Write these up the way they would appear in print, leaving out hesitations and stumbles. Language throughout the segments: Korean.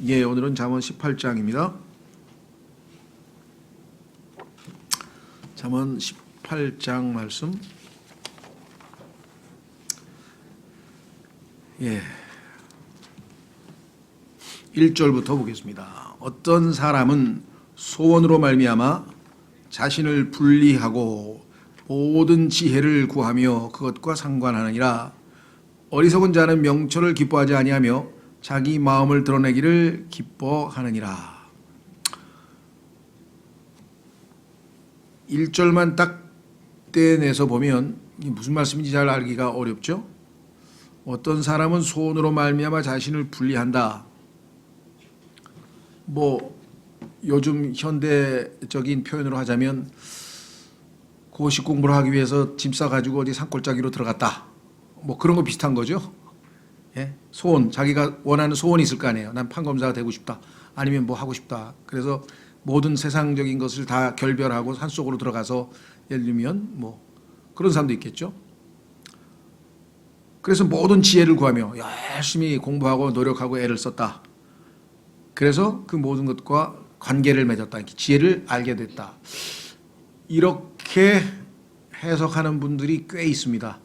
예, 오늘은 잠언 18장입니다. 잠언 18장 말씀. 예. 1절부터 보겠습니다. 어떤 사람은 소원으로 말미암아 자신을 분리하고 모든 지혜를 구하며 그것과 상관하느니라. 어리석은 자는 명철을 기뻐하지 아니하며 자기 마음을 드러내기를 기뻐하느니라. 1절만 딱 떼내서 보면 무슨 말씀인지 잘 알기가 어렵죠. 어떤 사람은 소원으로 말미암아 자신을 분리한다. 요즘 현대적인 표현으로 하자면 고시 공부를 하기 위해서 짐 싸가지고 어디 산골짜기로 들어갔다. 그런 거 비슷한 거죠. 예? 소원, 자기가 원하는 소원이 있을 거 아니에요. 난 판검사가 되고 싶다. 아니면 뭐 하고 싶다. 그래서 모든 세상적인 것을 다 결별하고 산속으로 들어가서 예를 들면 그런 사람도 있겠죠. 그래서 모든 지혜를 구하며 열심히 공부하고 노력하고 애를 썼다. 그래서 그 모든 것과 관계를 맺었다. 지혜를 알게 됐다. 이렇게 해석하는 분들이 꽤 있습니다.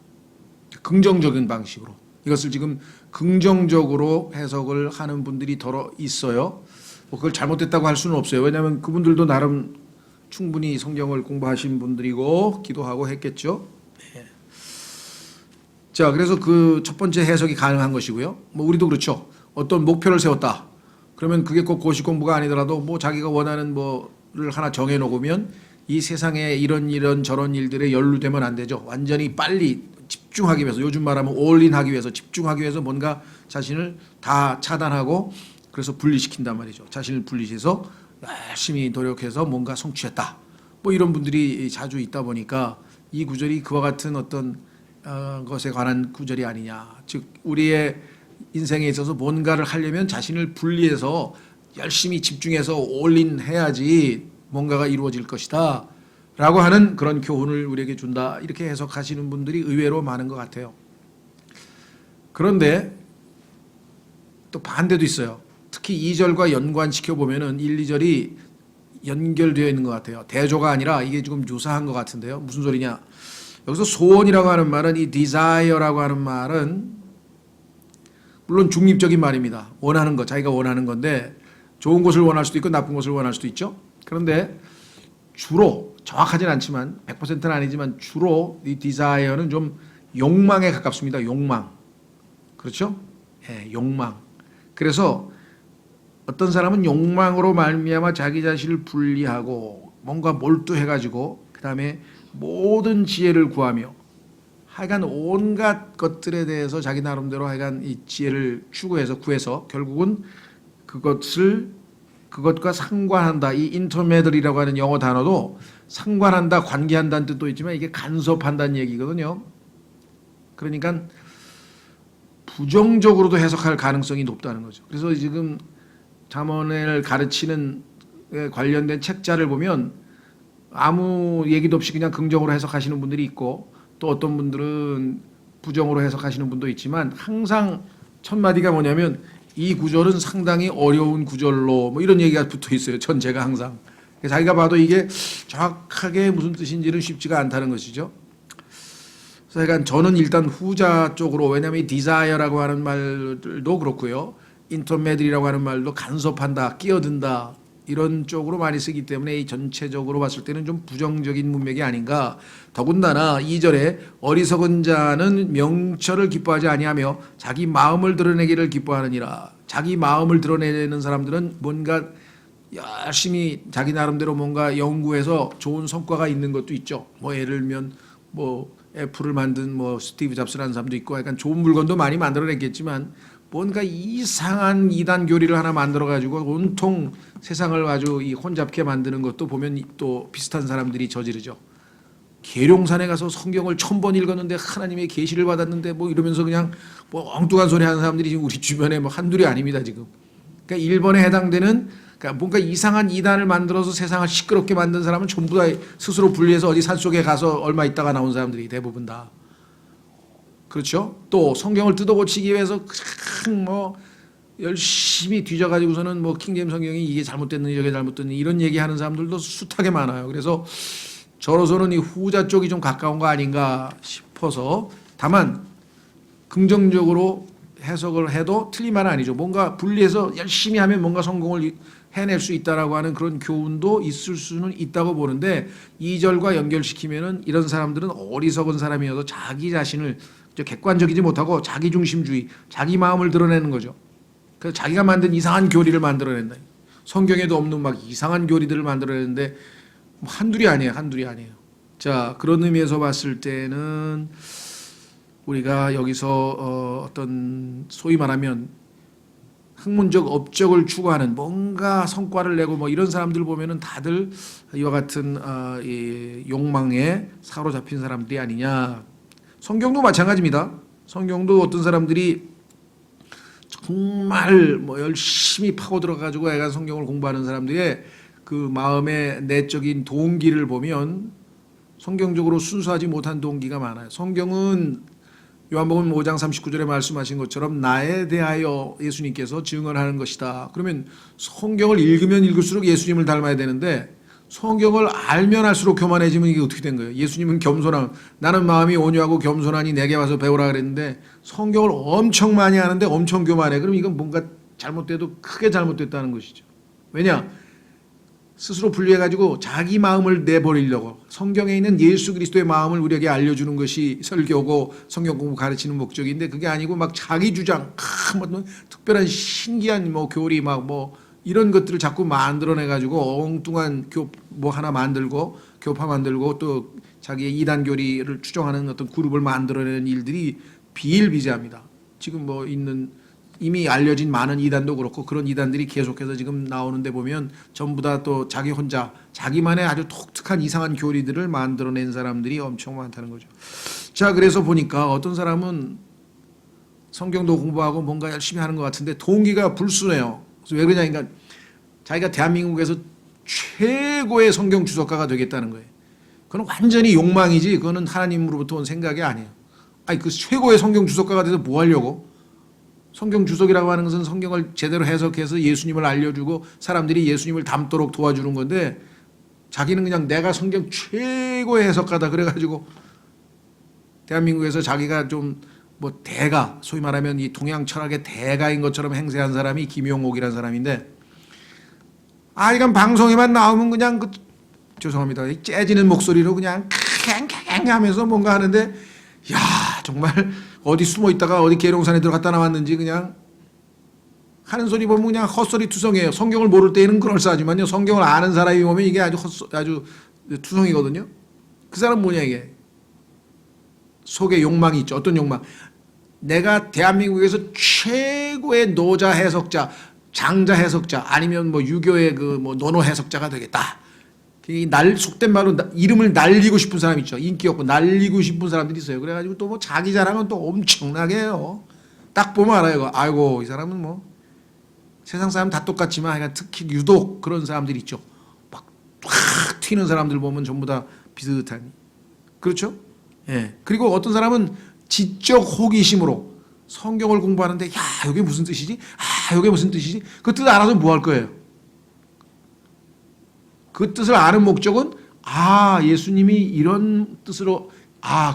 긍정적인 방식으로. 이것을 지금 긍정적으로 해석을 하는 분들이 더러 있어요. 그걸 잘못됐다고 할 수는 없어요. 왜냐하면 그분들도 나름 충분히 성경을 공부하신 분들이고 기도하고 했겠죠. 네. 자, 그래서 그 첫 번째 해석이 가능한 것이고요. 우리도 그렇죠. 어떤 목표를 세웠다. 그러면 그게 꼭 고시 공부가 아니더라도 자기가 원하는 뭐를 하나 정해놓으면 이 세상에 이런 저런 일들에 연루되면 안 되죠. 완전히 빨리 집중하기 위해서, 요즘 말하면 올인하기 위해서, 집중하기 위해서 뭔가 자신을 다 차단하고 그래서 분리시킨단 말이죠. 자신을 분리해서 열심히 노력해서 뭔가 성취했다. 이런 분들이 자주 있다 보니까 이 구절이 그와 같은 어떤 것에 관한 구절이 아니냐. 즉 우리의 인생에 있어서 뭔가를 하려면 자신을 분리해서 열심히 집중해서 올인해야지 뭔가가 이루어질 것이다 라고 하는 그런 교훈을 우리에게 준다. 이렇게 해석하시는 분들이 의외로 많은 것 같아요. 그런데 또 반대도 있어요. 특히 2절과 연관시켜 보면은 1, 2절이 연결되어 있는 것 같아요. 대조가 아니라 이게 지금 유사한 것 같은데요. 무슨 소리냐? 여기서 소원이라고 하는 말은, 이 desire라고 하는 말은 물론 중립적인 말입니다. 원하는 것, 자기가 원하는 건데 좋은 것을 원할 수도 있고 나쁜 것을 원할 수도 있죠. 그런데 주로, 정확하진 않지만 100%는 아니지만 주로 이 desire는 좀 욕망에 가깝습니다. 욕망. 그렇죠? 예, 욕망. 그래서 어떤 사람은 욕망으로 말미암아 자기 자신을 분리하고 뭔가 몰두해가지고 그 다음에 모든 지혜를 구하며 하여간 온갖 것들에 대해서 자기 나름대로 하여간 이 지혜를 추구해서 구해서 결국은 그것과 상관한다. 이 인터메들이라고 하는 영어 단어도 상관한다, 관계한다는 뜻도 있지만 이게 간섭한다는 얘기거든요. 그러니까 부정적으로도 해석할 가능성이 높다는 거죠. 그래서 지금 잠언을 가르치는 관련된 책자를 보면 아무 얘기도 없이 그냥 긍정으로 해석하시는 분들이 있고 또 어떤 분들은 부정으로 해석하시는 분도 있지만 항상 첫 마디가 뭐냐면 이 구절은 상당히 어려운 구절로 이런 얘기가 붙어 있어요. 전제가 항상. 자기가 봐도 이게 정확하게 무슨 뜻인지는 쉽지가 않다는 것이죠. 그래서 저는 일단 후자 쪽으로, 왜냐하면 이 desire라고 하는 말도 그렇고요. intermediate이라고 하는 말도 간섭한다, 끼어든다 이런 쪽으로 많이 쓰기 때문에 이 전체적으로 봤을 때는 좀 부정적인 문맥이 아닌가. 더군다나 2절에 어리석은 자는 명철을 기뻐하지 아니하며 자기 마음을 드러내기를 기뻐하느니라. 자기 마음을 드러내는 사람들은 뭔가 열심히 자기 나름대로 뭔가 연구해서 좋은 성과가 있는 것도 있죠. 예를 들면 애플을 만든 스티브 잡스라는 사람도 있고 약간 좋은 물건도 많이 만들어냈겠지만 뭔가 이상한 이단 교리를 하나 만들어가지고 온통 세상을 아주 혼잡게 만드는 것도 보면 또 비슷한 사람들이 저지르죠. 계룡산에 가서 성경을 1000번 읽었는데 하나님의 계시를 받았는데 이러면서 그냥 엉뚱한 소리 하는 사람들이 지금 우리 주변에 한둘이 아닙니다 지금. 그러니까 1번에 해당되는, 그러니까 뭔가 이상한 이단을 만들어서 세상을 시끄럽게 만든 사람은 전부 다 스스로 분리해서 어디 산속에 가서 얼마 있다가 나온 사람들이 대부분 다. 그렇죠? 또 성경을 뜯어고치기 위해서 열심히 열심히 뒤져가지고서는 뭐 킹제임 성경이 이게 잘못됐느니 저게 잘못됐느니 이런 얘기하는 사람들도 숱하게 많아요. 그래서 저로서는 이 후자 쪽이 좀 가까운 거 아닌가 싶어서, 다만 긍정적으로 해석을 해도 틀린 말은 아니죠. 뭔가 분리해서 열심히 하면 뭔가 성공을 해낼 수 있다라고 하는 그런 교훈도 있을 수는 있다고 보는데, 2절과 연결시키면은 이런 사람들은 어리석은 사람이어서 자기 자신을 객관적이지 못하고 자기중심주의, 자기 마음을 드러내는 거죠. 그래서 자기가 만든 이상한 교리를 만들어낸다. 성경에도 없는 막 이상한 교리들을 만들어내는데 한둘이 아니에요. 자, 그런 의미에서 봤을 때는 우리가 여기서 어떤 소위 말하면 학문적 업적을 추구하는 뭔가 성과를 내고 뭐 이런 사람들 보면은 다들 이와 같은 이 욕망에 사로잡힌 사람들이 아니냐. 성경도 마찬가지입니다. 성경도 어떤 사람들이 정말 뭐 열심히 파고 들어가지고 애가 성경을 공부하는 사람들의 그 마음의 내적인 동기를 보면 성경적으로 순수하지 못한 동기가 많아요. 성경은 요한복음 5장 39절에 말씀하신 것처럼 나에 대하여 예수님께서 증언하는 것이다. 그러면 성경을 읽으면 읽을수록 예수님을 닮아야 되는데, 성경을 알면 알수록 교만해지면 이게 어떻게 된 거예요? 예수님은 겸손함, 나는 마음이 온유하고 겸손하니 내게 와서 배우라 그랬는데 성경을 엄청 많이 하는데 엄청 교만해. 그럼 이건 뭔가 잘못돼도 크게 잘못됐다는 것이죠. 왜냐? 스스로 분리해가지고 자기 마음을 내버리려고, 성경에 있는 예수 그리스도의 마음을 우리에게 알려주는 것이 설교고 성경 공부 가르치는 목적인데, 그게 아니고 막 자기 주장, 뭐 특별한 신기한 뭐 교리 막 뭐 이런 것들을 자꾸 만들어내가지고 엉뚱한 뭐 하나 만들고 교파 만들고 또 자기의 이단 교리를 추정하는 어떤 그룹을 만들어내는 일들이 비일비재합니다. 지금 뭐 있는 이미 알려진 많은 이단도 그렇고 그런 이단들이 계속해서 지금 나오는데 보면 전부 다 또 자기 혼자 자기만의 아주 독특한 이상한 교리들을 만들어낸 사람들이 엄청 많다는 거죠. 자, 그래서 보니까 어떤 사람은 성경도 공부하고 뭔가 열심히 하는 것 같은데 동기가 불순해요. 그래서 왜 그러냐, 그러니까 자기가 대한민국에서 최고의 성경 주석가가 되겠다는 거예요. 그건 완전히 욕망이지, 그거는 하나님으로부터 온 생각이 아니에요. 아니, 그 최고의 성경 주석가가 돼서 뭐 하려고? 성경 주석이라고 하는 것은 성경을 제대로 해석해서 예수님을 알려주고 사람들이 예수님을 닮도록 도와주는 건데, 자기는 그냥 내가 성경 최고의 해석가다 그래가지고 대한민국에서 자기가 좀 뭐 대가, 소위 말하면 이 동양 철학의 대가인 것처럼 행세한 사람이 김용옥이라는 사람인데, 이건 방송에만 나오면 그냥 죄송합니다, 째지는 목소리로 그냥 캥캥 하면서 뭔가 하는데, 야, 정말 어디 숨어 있다가 어디 계룡산에 들어갔다 나왔는지 그냥 하는 소리 보면 그냥 헛소리 투성이에요. 성경을 모를 때에는 그럴싸하지만요, 성경을 아는 사람이 보면 이게 아주 투성이거든요. 그 사람 뭐냐, 이게 속에 욕망이 있죠. 어떤 욕망? 내가 대한민국에서 최고의 노자 해석자, 장자 해석자, 아니면 뭐 유교의 그 뭐 논어 해석자가 되겠다. 속된 말로 이름을 날리고 싶은 사람 있죠. 인기 없고 날리고 싶은 사람들이 있어요. 그래가지고 또 뭐 자기 자랑은 또 엄청나게 해요. 딱 보면 알아요. 이거. 아이고, 이 사람은 뭐 세상 사람 다 똑같지만 특히 유독 그런 사람들이 있죠. 막 확 튀는 사람들 보면 전부 다 비슷하니. 그렇죠? 예. 그리고 어떤 사람은 지적 호기심으로 성경을 공부하는데, 야, 이게 무슨 뜻이지? 이게 무슨 뜻이지? 그 뜻 알아서 뭐 할 거예요? 그 뜻을 아는 목적은, 예수님이 이런 뜻으로,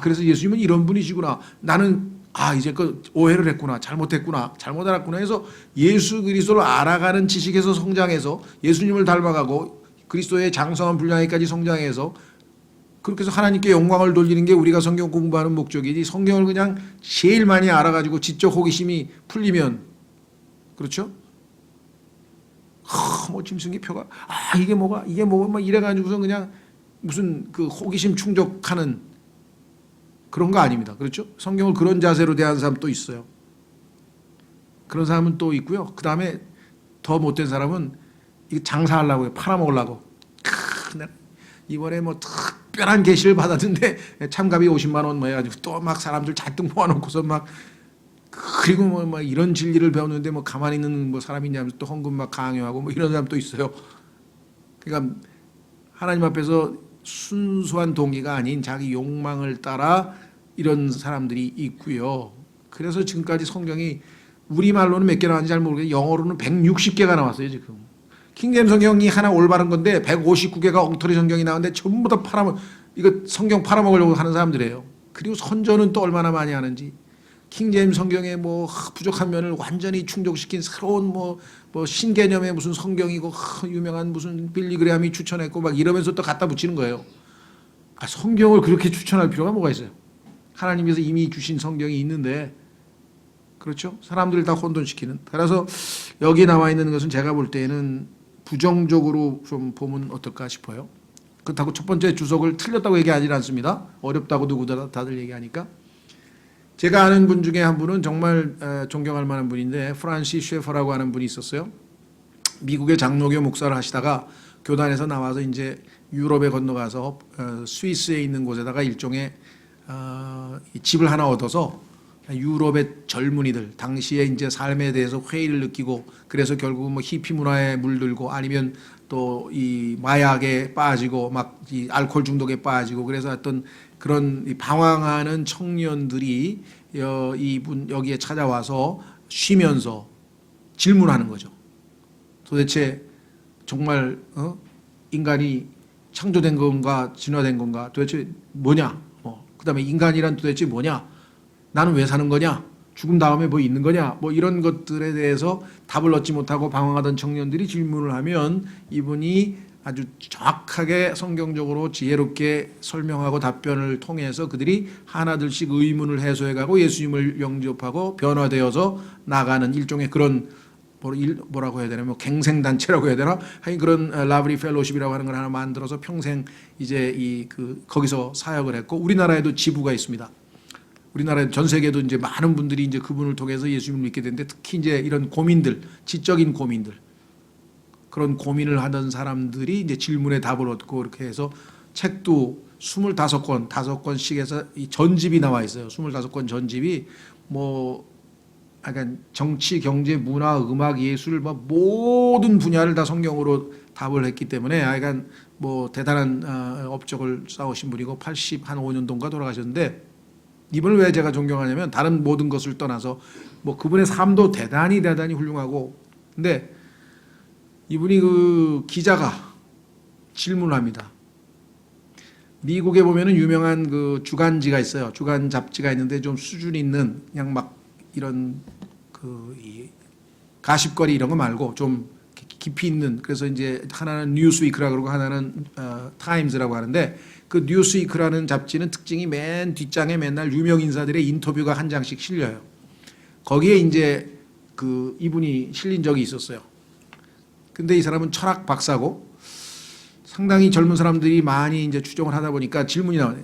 그래서 예수님은 이런 분이시구나. 나는 이제 그 오해를 했구나. 잘못했구나. 잘못 알았구나 해서 예수 그리스도를 알아가는 지식에서 성장해서 예수님을 닮아가고 그리스도의 장성한 분량에까지 성장해서, 그렇게 해서 하나님께 영광을 돌리는 게 우리가 성경 공부하는 목적이지, 성경을 그냥 제일 많이 알아가지고 지적 호기심이 풀리면, 그렇죠? 뭐 짐승기표가 이게 뭐가 막 이래가지고서 그냥 무슨 그 호기심 충족하는 그런 거 아닙니다. 그렇죠? 성경을 그런 자세로 대하는 사람 또 있어요. 그런 사람은 또 있고요. 그 다음에 더 못된 사람은 이거 장사하려고, 팔아먹으려고. 이번에 뭐 특별한 계시를 받았는데 참가비 50만 원 뭐 해가지고 또 막 사람들 잔뜩 모아놓고서 막, 그리고 뭐 이런 진리를 배웠는데 뭐 가만히 있는 뭐 사람이 있냐면서 또 헌금 막 강요하고 뭐 이런 사람도 있어요. 그러니까 하나님 앞에서 순수한 동기가 아닌 자기 욕망을 따라 이런 사람들이 있고요. 그래서 지금까지 성경이 우리말로는 몇 개 나왔는지 잘 모르겠는데 영어로는 160개가 나왔어요 지금. 킹제임스 성경이 하나 올바른 건데 159개가 엉터리 성경이 나왔는데 전부 다 이거 성경 팔아먹으려고 하는 사람들이에요. 그리고 선전은 또 얼마나 많이 하는지. 킹제임스 성경의 뭐 부족한 면을 완전히 충족시킨 새로운 뭐 신개념의 무슨 성경이고 유명한 무슨 빌리 그레함이 추천했고 막 이러면서 또 갖다 붙이는 거예요. 성경을 그렇게 추천할 필요가 뭐가 있어요? 하나님께서 이미 주신 성경이 있는데, 그렇죠? 사람들을 다 혼돈시키는. 그래서 여기 나와 있는 것은 제가 볼 때는 부정적으로 좀 보면 어떨까 싶어요. 그렇다고 첫 번째 주석을 틀렸다고 얘기하지 않습니다. 어렵다고 누구나 다들 얘기하니까. 제가 아는 분 중에 한 분은 정말 존경할 만한 분인데 프란시스 셰퍼라고 하는 분이 있었어요. 미국의 장로교 목사를 하시다가 교단에서 나와서 이제 유럽에 건너가서 스위스에 있는 곳에다가 일종의 집을 하나 얻어서 유럽의 젊은이들 당시에 이제 삶에 대해서 회의를 느끼고 그래서 결국은 뭐 히피 문화에 물들고 아니면 또 이 마약에 빠지고 막 이 알코올 중독에 빠지고 그래서 어떤 그런 방황하는 청년들이 이분 여기에 찾아와서 쉬면서 질문하는 거죠. 도대체 정말 인간이 창조된 건가 진화된 건가 도대체 뭐냐? 그다음에 인간이란 도대체 뭐냐? 나는 왜 사는 거냐? 죽음 다음에 뭐 있는 거냐? 뭐 이런 것들에 대해서 답을 얻지 못하고 방황하던 청년들이 질문을 하면 이분이 아주 정확하게 성경적으로 지혜롭게 설명하고 답변을 통해서 그들이 하나둘씩 의문을 해소해가고 예수님을 영접하고 변화되어서 나가는 일종의 그런 뭐라고 해야 되나, 뭐 갱생단체라고 해야 되나, 하여튼 그런 라브리 펠로십이라고 하는 걸 하나 만들어서 평생 이제 거기서 사역을 했고 우리나라에도 지부가 있습니다. 우리나라 전 세계도 이제 많은 분들이 이제 그분을 통해서 예수님을 믿게 되는데 특히 이제 이런 고민들, 지적인 고민들, 그런 고민을 하던 사람들이 이제 질문에 답을 얻고 이렇게 해서 책도 25권, 5권씩 해서 이 전집이 나와 있어요. 25권 전집이 뭐 약간 정치, 경제, 문화, 음악, 예술 뭐 모든 분야를 다 성경으로 답을 했기 때문에 약간 뭐 대단한 업적을 쌓으신 분이고 85년도인가 돌아가셨는데 이분을 왜 제가 존경하냐면 다른 모든 것을 떠나서 뭐 그분의 삶도 대단히 훌륭하고 근데 이분이 그 기자가 질문을 합니다. 미국에 보면은 유명한 그 주간지가 있어요. 주간 잡지가 있는데 좀 수준 있는 그냥 막 이런 이 가십거리 이런 거 말고 좀 깊이 있는 그래서 이제 하나는 뉴스위크라고 그러고 하나는 타임즈라고 하는데 그 뉴스위크라는 잡지는 특징이 맨 뒷장에 맨날 유명 인사들의 인터뷰가 한 장씩 실려요. 거기에 이제 이분이 실린 적이 있었어요. 근데 이 사람은 철학 박사고 상당히 젊은 사람들이 많이 이제 추종을 하다 보니까 질문이 나와요.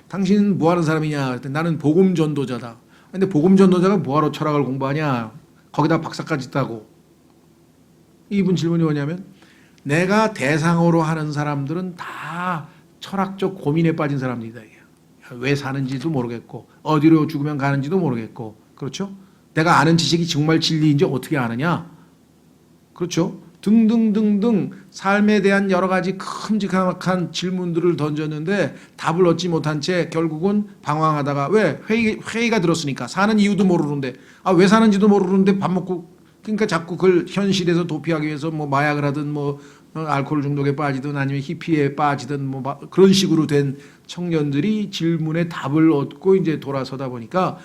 당신은 뭐 하는 사람이냐? 그랬더니 나는 복음 전도자다. 근데 복음 전도자가 뭐하러 철학을 공부하냐? 거기다 박사까지 따고. 이분 질문이 뭐냐면 내가 대상으로 하는 사람들은 다 철학적 고민에 빠진 사람들이다. 왜 사는지도 모르겠고 어디로 죽으면 가는지도 모르겠고 그렇죠? 내가 아는 지식이 정말 진리인지 어떻게 아느냐? 그렇죠? 등등등등 삶에 대한 여러 가지 큼직한 질문들을 던졌는데 답을 얻지 못한 채 결국은 방황하다가 왜 회의가 들었으니까 사는 이유도 모르는데 왜 사는지도 모르는데 밥 먹고 그러니까 자꾸 그걸 현실에서 도피하기 위해서 뭐 마약을 하든 뭐 알코올 중독에 빠지든 아니면 히피에 빠지든 뭐 그런 식으로 된 청년들이 질문에 답을 얻고 이제 돌아서다 보니까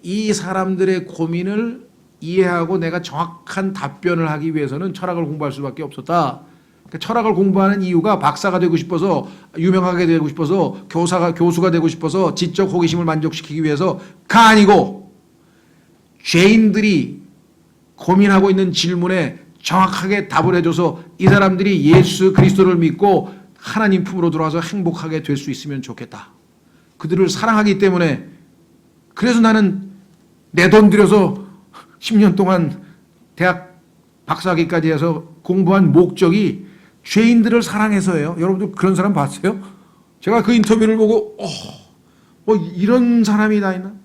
이 사람들의 고민을 이해하고 내가 정확한 답변을 하기 위해서는 철학을 공부할 수밖에 없었다. 그러니까 철학을 공부하는 이유가 박사가 되고 싶어서 유명하게 되고 싶어서 교수가 되고 싶어서 지적 호기심을 만족시키기 위해서가 아니고 죄인들이 고민하고 있는 질문에 정확하게 답을 해줘서 이 사람들이 예수 그리스도를 믿고 하나님 품으로 들어와서 행복하게 될 수 있으면 좋겠다. 그들을 사랑하기 때문에 그래서 나는 내 돈 들여서 10년 동안 대학 박사학위까지 해서 공부한 목적이 죄인들을 사랑해서예요. 여러분들 그런 사람 봤어요? 제가 그 인터뷰를 보고 이런 사람이 다 있나?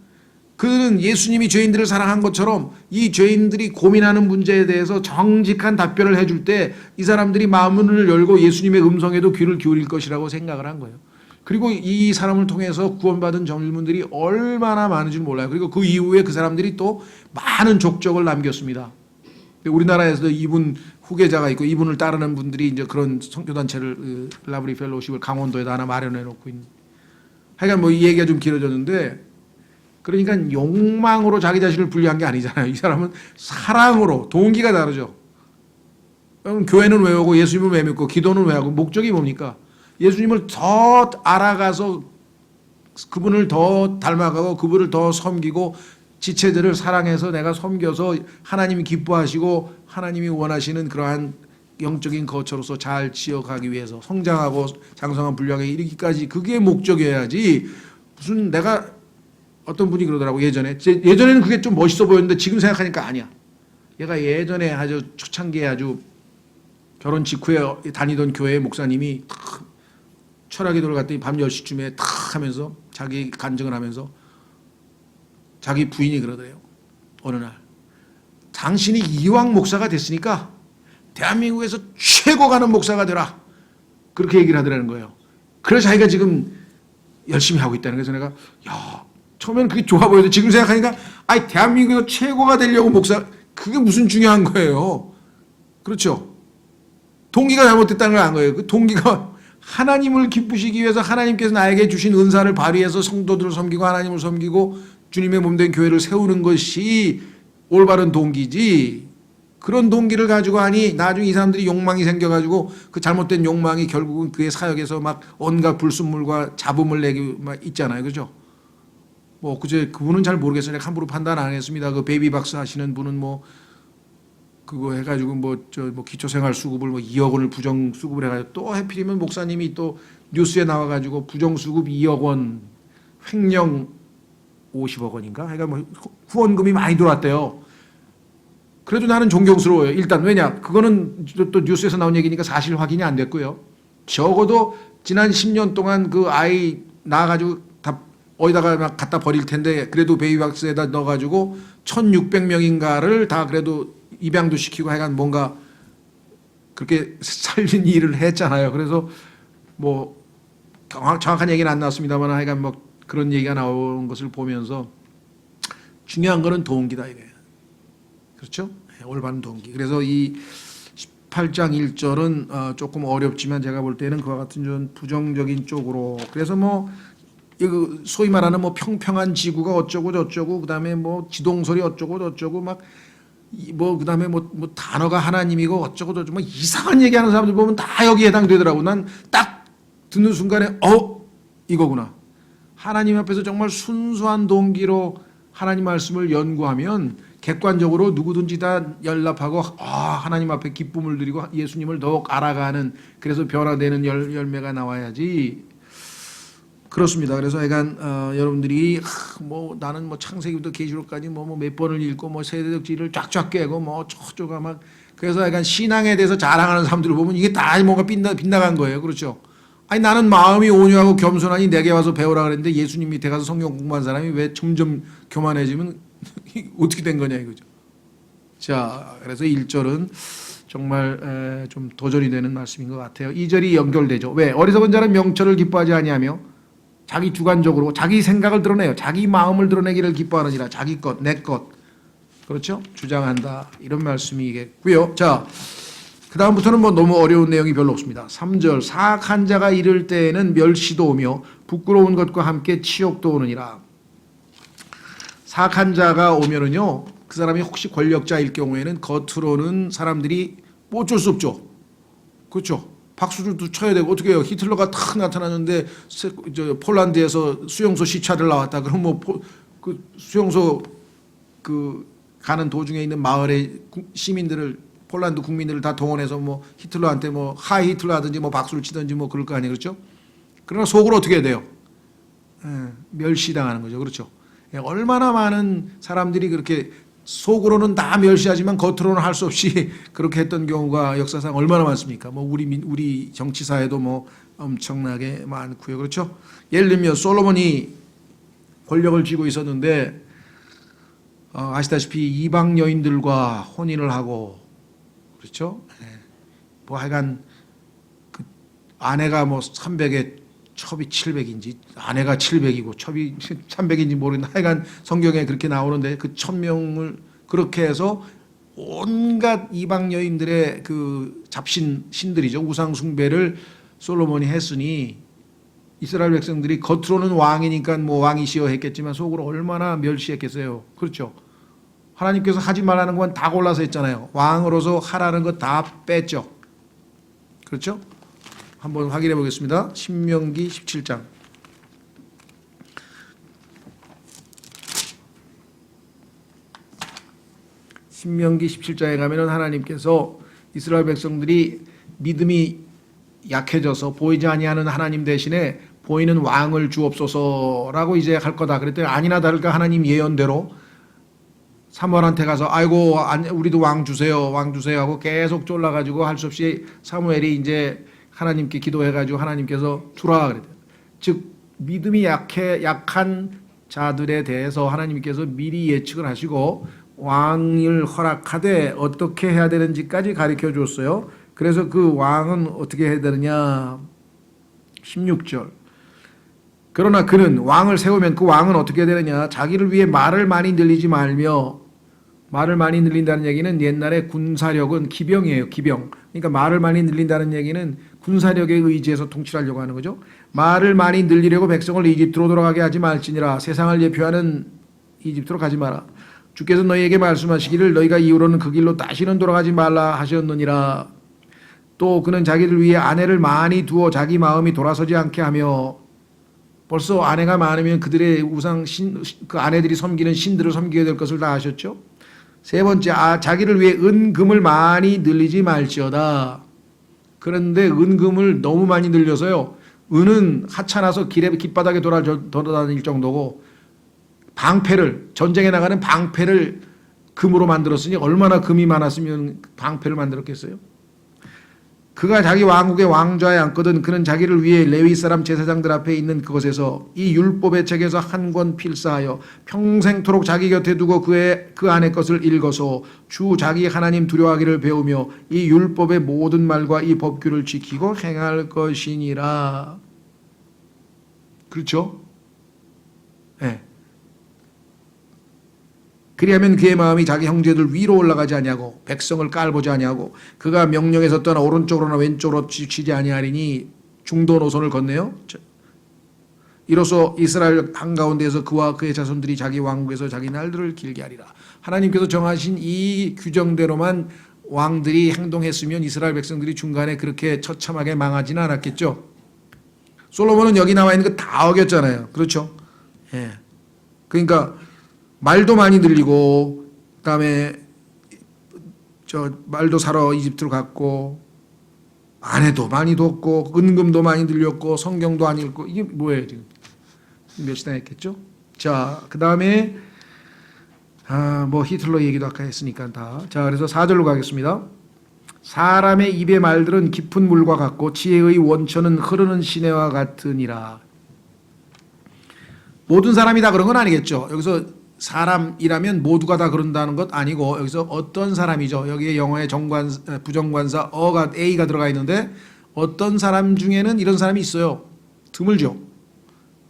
그는 예수님이 죄인들을 사랑한 것처럼 이 죄인들이 고민하는 문제에 대해서 정직한 답변을 해줄 때 이 사람들이 마음을 열고 예수님의 음성에도 귀를 기울일 것이라고 생각을 한 거예요. 그리고 이 사람을 통해서 구원받은 젊은들이 얼마나 많은지 몰라요. 그리고 그 이후에 그 사람들이 또 많은 족적을 남겼습니다. 우리나라에서도 이분 후계자가 있고 이분을 따르는 분들이 이제 그런 선교단체를 라브리 펠로우십을 강원도에다 하나 마련해 놓고 있는. 하여간 뭐 이 얘기가 좀 길어졌는데 그러니까 욕망으로 자기 자신을 분리한 게 아니잖아요. 이 사람은 사랑으로 동기가 다르죠. 교회는 왜 오고 예수님을 왜 믿고 기도는 왜 하고 목적이 뭡니까? 예수님을 더 알아가서 그분을 더 닮아가고 그분을 더 섬기고 지체들을 사랑해서 내가 섬겨서 하나님이 기뻐하시고 하나님이 원하시는 그러한 영적인 거처로서 잘 지어가기 위해서 성장하고 장성한 분량에 이르기까지 그게 목적이어야지 무슨 내가 어떤 분이 그러더라고 예전에는 그게 좀 멋있어 보였는데 지금 생각하니까 아니야. 얘가 예전에 아주 초창기에 아주 결혼 직후에 다니던 교회 목사님이 철학기도를 갔더니 밤 10시쯤에 탁 하면서 자기 간증을 하면서 자기 부인이 그러더래요. 어느 날 당신이 이왕 목사가 됐으니까 대한민국에서 최고 가는 목사가 되라. 그렇게 얘기를 하더라는 거예요. 그래서 자기가 지금 열심히 하고 있다는 거예요. 그래서 내가 야 처음에는 그게 좋아 보여도 지금 생각하니까 아니 대한민국에서 최고가 되려고 목사 그게 무슨 중요한 거예요. 그렇죠. 동기가 잘못됐다는 걸 안 거예요. 그 동기가 하나님을 기쁘시기 위해서 하나님께서 나에게 주신 은사를 발휘해서 성도들을 섬기고 하나님을 섬기고 주님의 몸된 교회를 세우는 것이 올바른 동기지. 그런 동기를 가지고 하니 나중에 이 사람들이 욕망이 생겨가지고 그 잘못된 욕망이 결국은 그의 사역에서 막 온갖 불순물과 잡음을 내기 막 있잖아요. 그죠? 뭐 그제 그분은 잘 모르겠어요. 내가 함부로 판단 안 했습니다. 그 베이비박스 하시는 분은 뭐 그거 해가지고 뭐 기초생활수급을 뭐 2억 원을 부정수급을 해가지고 또 하필이면 목사님이 또 뉴스에 나와가지고 부정수급 2억 원 횡령 50억 원인가? 그러니까 뭐 후원금이 많이 들어왔대요. 그래도 나는 존경스러워요. 일단 왜냐? 그거는 또 뉴스에서 나온 얘기니까 사실 확인이 안 됐고요. 적어도 지난 10년 동안 그 아이 낳아가지고 다 어디다가 막 갖다 버릴 텐데 그래도 베이비박스에다 넣어가지고 1,600명인가를 다 그래도 입양도 시키고 하여간 뭔가 그렇게 살린 일을 했잖아요. 그래서 뭐 정확한 얘기는 안 나왔습니다만 하여간 뭐 그런 얘기가 나오는 것을 보면서 중요한 거는 동기다 이거예요. 그렇죠? 올바른 동기. 그래서 이 18장 1절은 조금 어렵지만 제가 볼 때는 그와 같은 좀 부정적인 쪽으로 그래서 뭐 소위 말하는 뭐 평평한 지구가 어쩌고 저쩌고 그다음에 뭐 지동설이 어쩌고 저쩌고 막 뭐 그다음에 뭐 단어가 하나님이고 어쩌고 저쩌고 뭐 이상한 얘기하는 사람들 보면 다 여기에 해당되더라고. 난 딱 듣는 순간에 이거구나. 하나님 앞에서 정말 순수한 동기로 하나님 말씀을 연구하면 객관적으로 누구든지 다 연락하고 하나님 앞에 기쁨을 드리고 예수님을 더욱 알아가는 그래서 변화되는 열매가 나와야지. 그렇습니다. 그래서 약간 여러분들이 뭐 나는 뭐 창세기부터 계시록까지 뭐 몇 번을 읽고 뭐 세대적지를 쫙쫙 깨고 뭐 저쪽가 막 그래서 약간 신앙에 대해서 자랑하는 사람들을 보면 이게 다 뭔가 빗나간 거예요. 그렇죠? 아니 나는 마음이 온유하고 겸손하니 내게 와서 배우라 그랬는데 예수님 밑에 가서 성경 공부한 사람이 왜 점점 교만해지면 어떻게 된 거냐 이거죠. 자, 그래서 1절은 정말 좀 도전이 되는 말씀인 것 같아요. 2절이 연결되죠. 왜? 어리석은 자는 명철을 기뻐하지 아니하며 자기 주관적으로 자기 생각을 드러내요. 자기 마음을 드러내기를 기뻐하느니라. 자기 것, 내 것. 그렇죠? 주장한다. 이런 말씀이겠고요. 자, 그 다음부터는 뭐 너무 어려운 내용이 별로 없습니다. 3절 사악한 자가 이를 때에는 멸시도 오며 부끄러운 것과 함께 치욕도 오느니라. 사악한 자가 오면은요, 그 사람이 혹시 권력자일 경우에는 겉으로는 사람들이 뭐 어쩔 수 없죠. 그렇죠? 박수를 쳐야 되고 어떻게 해요? 히틀러가 탁 나타나는데 폴란드에서 수용소 시찰을 나왔다. 그럼 뭐 그 수용소 그 가는 도중에 있는 마을의 시민들을 폴란드 국민들을 다 동원해서 뭐 히틀러한테 뭐 하이 히틀러 하든지 뭐 박수를 치든지 뭐 그럴 거 아니에요. 그렇죠? 그러나 속으로 어떻게 해야 돼요? 멸시당하는 거죠. 그렇죠? 얼마나 많은 사람들이 그렇게 속으로는 다 멸시하지만 겉으로는 할 수 없이 그렇게 했던 경우가 역사상 얼마나 많습니까? 뭐 우리 정치사에도 뭐 엄청나게 많고요. 그렇죠? 예를 들면 솔로몬이 권력을 쥐고 있었는데 아시다시피 이방 여인들과 혼인을 하고 그렇죠? 뭐 하여간 그 아내가 뭐 300에 첩이 700인지 아내가 700이고 첩이 300인지 모르겠는데 하여간 성경에 그렇게 나오는데 그 1000명을 그렇게 해서 온갖 이방 여인들의 그 잡신 신들이죠. 우상 숭배를 솔로몬이 했으니 이스라엘 백성들이 겉으로는 왕이니까 뭐 왕이시여 했겠지만 속으로 얼마나 멸시했겠어요. 그렇죠. 하나님께서 하지 말라는 건 다 골라서 했잖아요. 왕으로서 하라는 거 다 뺐죠. 그렇죠? 한번 확인해 보겠습니다. 신명기 17장. 신명기 17장에 가면은 하나님께서 이스라엘 백성들이 믿음이 약해져서 보이지 아니하는 하나님 대신에 보이는 왕을 주옵소서라고 이제 할 거다. 그랬더니 아니나 다를까 하나님 예언대로 사무엘한테 가서 아이고 우리도 왕 주세요 하고 계속 쫄라가지고 할 수 없이 사무엘이 이제 하나님께 기도해가지고 하나님께서 주라 그랬대요. 즉 믿음이 약한 자들에 대해서 하나님께서 미리 예측을 하시고 왕을 허락하되 어떻게 해야 되는지까지 가르쳐 줬어요. 그래서 그 왕은 어떻게 해야 되느냐 16절. 그러나 그는 왕을 세우면 그 왕은 어떻게 해야 되느냐 자기를 위해 말을 많이 늘리지 말며 말을 많이 늘린다는 얘기는 옛날에 군사력은 기병이에요. 기병. 그러니까 말을 많이 늘린다는 얘기는 군사력에 의지해서 통치하려고 하는 거죠. 말을 많이 늘리려고 백성을 이집트로 돌아가게 하지 말지니라. 세상을 예표하는 이집트로 가지 마라. 주께서 너희에게 말씀하시기를 너희가 이후로는 그 길로 다시는 돌아가지 말라 하셨느니라. 또 그는 자기를 위해 아내를 많이 두어 자기 마음이 돌아서지 않게 하며 벌써 아내가 많으면 그들의 우상 그 아내들이 섬기는 신들을 섬기게 될 것을 다 아셨죠. 세 번째, 자기를 위해 은금을 많이 늘리지 말지어다. 그런데 은금을 너무 많이 늘려서요. 은은 하찮아서 길바닥에 돌아다닐 정도고 방패를 전쟁에 나가는 방패를 금으로 만들었으니 얼마나 금이 많았으면 방패를 만들었겠어요. 그가 자기 왕국의 왕좌에 앉거든 그는 자기를 위해 레위 사람 제사장들 앞에 있는 그곳에서 이 율법의 책에서 한 권 필사하여 평생토록 자기 곁에 두고 그 안의 것을 읽어서 주 자기 하나님 두려워하기를 배우며 이 율법의 모든 말과 이 법규를 지키고 행할 것이니라. 그렇죠? 네. 그리하면 그의 마음이 자기 형제들 위로 올라가지 아니하고 백성을 깔보지 아니하고 그가 명령에서 떠나 오른쪽으로나 왼쪽으로 치지 아니하리니 중도 노선을 건네요. 이로써 이스라엘 한가운데에서 그와 그의 자손들이 자기 왕국에서 자기 날들을 길게 하리라. 하나님께서 정하신 이 규정대로만 왕들이 행동했으면 이스라엘 백성들이 중간에 그렇게 처참하게 망하지는 않았겠죠. 솔로몬은 여기 나와 있는 거 다 어겼잖아요. 그렇죠? 예. 그러니까 말도 많이 늘리고 그다음에 말도 사러 이집트로 갔고 아내도 많이 뒀고 은금도 많이 늘렸고 성경도 안 읽고 이게 뭐예요 지금 몇 시나 했겠죠? 자 그다음에 뭐 히틀러 얘기도 아까 했으니까 다. 자 그래서 4절로 가겠습니다. 사람의 입의 말들은 깊은 물과 같고 지혜의 원천은 흐르는 시내와 같으니라. 모든 사람이 다 그런 건 아니겠죠. 여기서 사람이라면 모두가 다 그런다는 것 아니고 여기서 어떤 사람이죠. 여기에 영어에 부정관사 A가 들어가 있는데 어떤 사람 중에는 이런 사람이 있어요. 드물죠.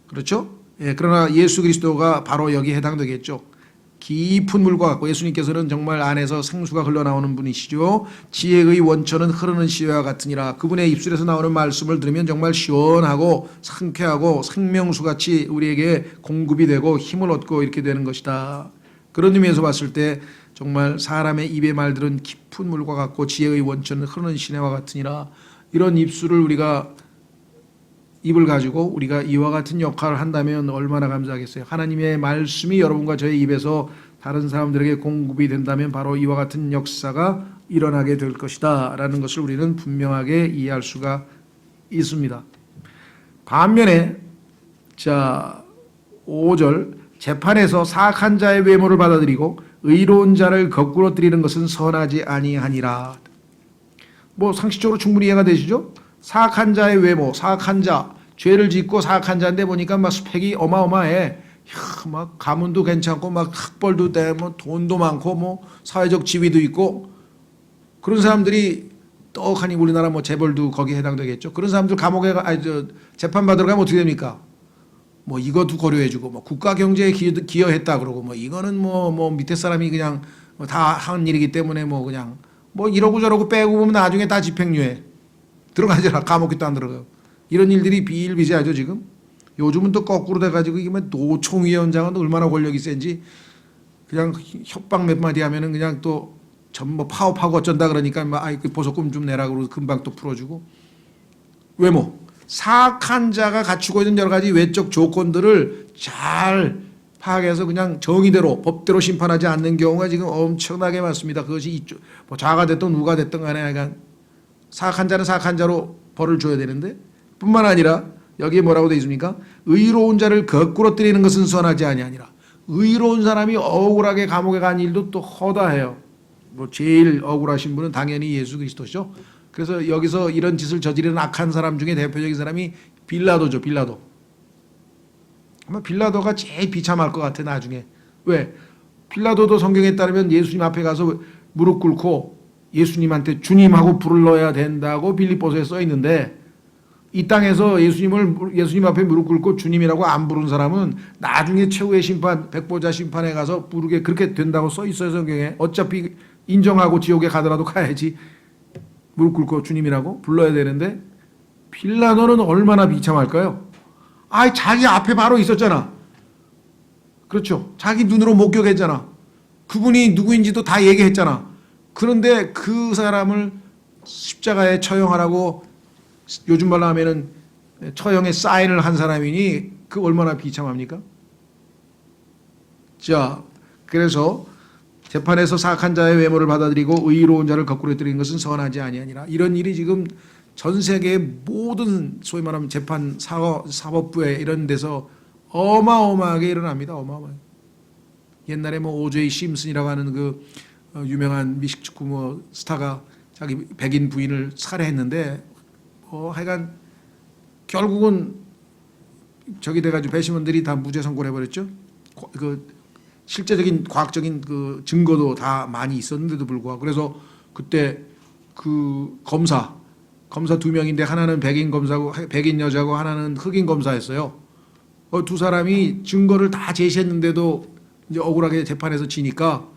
그렇죠? 예, 그러나 예수 그리스도가 바로 여기에 해당되겠죠. 깊은 물과 같고 예수님께서는 정말 안에서 생수가 흘러나오는 분이시죠. 지혜의 원천은 흐르는 시와 같으니라. 그분의 입술에서 나오는 말씀을 들으면 정말 시원하고 상쾌하고 생명수같이 우리에게 공급이 되고 힘을 얻고 이렇게 되는 것이다. 그런 의미에서 봤을 때 정말 사람의 입의 말들은 깊은 물과 같고 지혜의 원천은 흐르는 시내와 같으니라. 이런 입술을 입을 가지고 우리가 이와 같은 역할을 한다면 얼마나 감사하겠어요. 하나님의 말씀이 여러분과 저의 입에서 다른 사람들에게 공급이 된다면 바로 이와 같은 역사가 일어나게 될 것이다 라는 것을 우리는 분명하게 이해할 수가 있습니다. 반면에 5절 재판에서 사악한 자의 외모를 받아들이고 의로운 자를 거꾸로 들이는 것은 선하지 아니하니라. 뭐 상식적으로 충분히 이해가 되시죠? 사악한 자의 외모, 사악한 자, 죄를 짓고 사악한 자인데 보니까 막 스펙이 어마어마해. 막 가문도 괜찮고 막 학벌도 되고 돈도 많고 뭐 사회적 지위도 있고 그런 사람들이 떡하니 우리나라 뭐 재벌도 거기에 해당되겠죠. 그런 사람들 감옥에 재판 받으러 가면 어떻게 됩니까? 뭐 이것도 고려해주고 뭐 국가 경제에 기여했다 그러고 뭐 이거는 뭐 밑에 사람이 그냥 다 한 일이기 때문에 뭐 그냥 뭐 이러고 저러고 빼고 보면 나중에 다 집행유예 들어가잖아. 감옥에도 안 들어가요. 이런 일들이 비일비재하죠 지금. 요즘은 또 거꾸로 돼가지고 이게 뭐 노총위원장은 얼마나 권력이 센지 그냥 협박 몇 마디 하면은 그냥 또 전뭐 파업하고 어쩐다 그러니까 막 그 보석금 좀 내라 그러고 금방 또 풀어주고. 외모 사악한 자가 갖추고 있는 여러 가지 외적 조건들을 잘 파악해서 그냥 정의대로 법대로 심판하지 않는 경우가 지금 엄청나게 많습니다. 그것이 이쪽 뭐 좌가 됐든 우가 됐든 간에 약간 사악한 자는 사악한 자로 벌을 줘야 되는데 뿐만 아니라 여기에 뭐라고 되어 있습니까? 의로운 자를 거꾸로 때리는 것은 선하지 아니하니라. 의로운 사람이 억울하게 감옥에 간 일도 또 허다해요. 뭐 제일 억울하신 분은 당연히 예수 그리스도죠. 그래서 여기서 이런 짓을 저지르는 악한 사람 중에 대표적인 사람이 빌라도죠. 빌라도. 아마 빌라도가 제일 비참할 것 같아 나중에. 왜? 빌라도도 성경에 따르면 예수님 앞에 가서 무릎 꿇고 예수님한테 주님하고 불러야 된다고 빌립보서에 써 있는데 이 땅에서 예수님 앞에 무릎 꿇고 주님이라고 안 부른 사람은 나중에 최후의 심판 백보자 심판에 가서 부르게 그렇게 된다고 써 있어요 성경에. 어차피 인정하고 지옥에 가더라도 가야지 무릎 꿇고 주님이라고 불러야 되는데 빌라도는 얼마나 비참할까요? 자기 앞에 바로 있었잖아. 그렇죠. 자기 눈으로 목격했잖아. 그분이 누구인지도 다 얘기했잖아. 그런데 그 사람을 십자가에 처형하라고 요즘 말로 하면은 처형의 사인을 한 사람이니 그 얼마나 비참합니까? 자, 그래서 재판에서 사악한 자의 외모를 받아들이고 의로운 자를 거꾸로 때리는 것은 선하지 아니하니라. 이런 일이 지금 전 세계의 모든 소위 말하면 재판 사법부에 이런 데서 어마어마하게 일어납니다. 어마어마하게. 옛날에 뭐 오제이 심슨이라고 하는 그 유명한 미식축구 뭐 스타가 자기 백인 부인을 살해했는데 하여간 결국은 저기 돼가지고 배심원들이 다 무죄 선고를 해버렸죠. 그 실제적인 과학적인 그 증거도 다 많이 있었는데도 불구하고 그래서 그때 그 검사 두 명인데 하나는 백인 검사고 백인 여자고 하나는 흑인 검사였어요. 두 사람이 증거를 다 제시했는데도 이제 억울하게 재판에서 지니까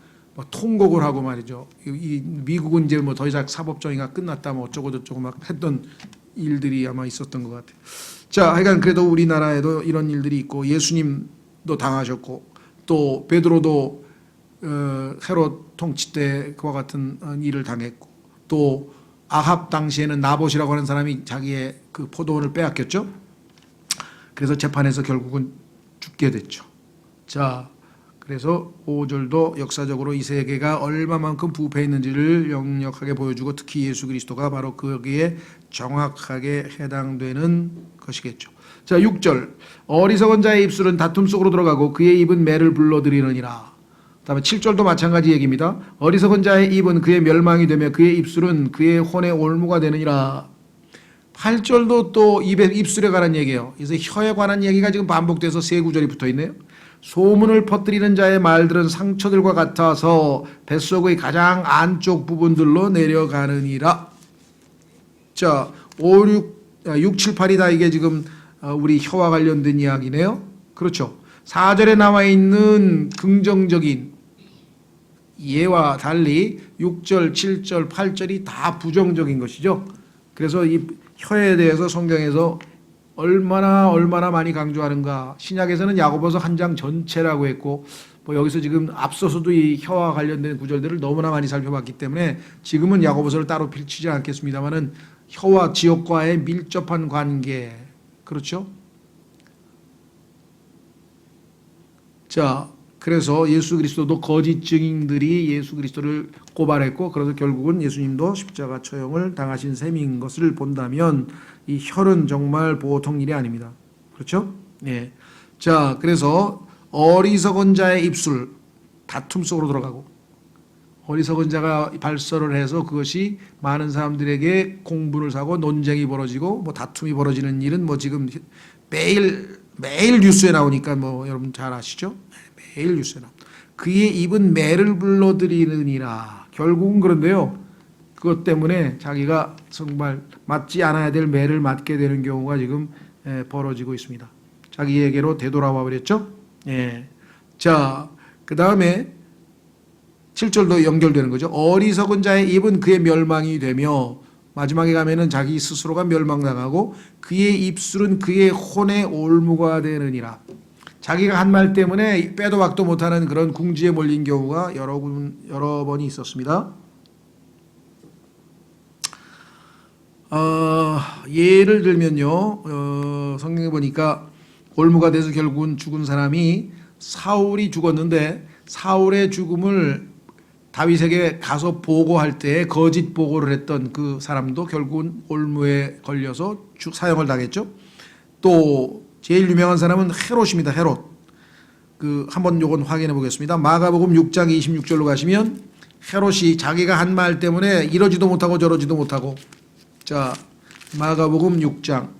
통곡을 하고 말이죠. 이 미국은 이제 뭐 더 이상 사법 정의가 끝났다 뭐 어쩌고 저쩌고 막 했던 일들이 아마 있었던 것 같아요. 자, 하여간 그래도 우리나라에도 이런 일들이 있고 예수님도 당하셨고 또 베드로도 헤롯 통치 때 그와 같은 일을 당했고 또 아합 당시에는 나봇이라고 하는 사람이 자기의 그 포도원을 빼앗겼죠. 그래서 재판에서 결국은 죽게 됐죠. 자, 그래서 5절도 역사적으로 이 세계가 얼마만큼 부패했는지를 역력하게 보여주고 특히 예수 그리스도가 바로 거기에 정확하게 해당되는 것이겠죠. 자, 6절 어리석은 자의 입술은 다툼 속으로 들어가고 그의 입은 매를 불러들이느니라. 다음에 7절도 마찬가지 얘기입니다. 어리석은 자의 입은 그의 멸망이 되며 그의 입술은 그의 혼의 올무가 되느니라. 8절도 또 입술에 관한 얘기예요. 그래서 혀에 관한 얘기가 지금 반복돼서 세 구절이 붙어 있네요. 소문을 퍼뜨리는 자의 말들은 상처들과 같아서 뱃속의 가장 안쪽 부분들로 내려가느니라. 자, 6, 7, 8이 다 이게 지금 우리 혀와 관련된 이야기네요. 그렇죠. 4절에 나와 있는 긍정적인 예와 달리 6절, 7절, 8절이 다 부정적인 것이죠. 그래서 이 혀에 대해서 성경에서 얼마나 많이 강조하는가. 신약에서는 야고보서 한 장 전체라고 했고 뭐 여기서 지금 앞서서도 이 혀와 관련된 구절들을 너무나 많이 살펴봤기 때문에 지금은 야고보서를 따로 펼치지 않겠습니다만은 혀와 지옥과의 밀접한 관계. 그렇죠? 자, 그래서 예수 그리스도도 거짓 증인들이 예수 그리스도를 고발했고 그래서 결국은 예수님도 십자가 처형을 당하신 셈인 것을 본다면 이 혈은 정말 보통 일이 아닙니다. 그렇죠? 예. 자, 그래서 어리석은 자의 입술 다툼 속으로 들어가고 어리석은 자가 발설을 해서 그것이 많은 사람들에게 공분을 사고 논쟁이 벌어지고 뭐 다툼이 벌어지는 일은 뭐 지금 매일 뉴스에 나오니까 뭐 여러분 잘 아시죠? 매일 뉴스에 나옵니다. 그의 입은 매를 불러들이느니라. 결국은 그런데요. 그것 때문에 자기가 정말 맞지 않아야 될 매를 맞게 되는 경우가 지금 벌어지고 있습니다. 자기에게로 되돌아와 버렸죠. 예. 자, 그 다음에 7절도 연결되는 거죠. 어리석은 자의 입은 그의 멸망이 되며, 마지막에 가면은 자기 스스로가 멸망당하고 그의 입술은 그의 혼의 올무가 되느니라. 자기가 한 말 때문에 빼도 박도 못하는 그런 궁지에 몰린 경우가 여러 번이 있었습니다. 예를 들면요, 성경에 보니까 올무가 돼서 결국은 죽은 사람이 사울이 죽었는데, 사울의 죽음을 다윗에게 가서 보고할 때 거짓 보고를 했던 그 사람도 결국은 올무에 걸려서 사형을 당했죠. 또 제일 유명한 사람은 헤롯입니다. 헤롯. 한번 요건 확인해 보겠습니다. 마가복음 6장 26절로 가시면 헤롯이 자기가 한 말 때문에 이러지도 못하고 저러지도 못하고, 자, 마가복음 6장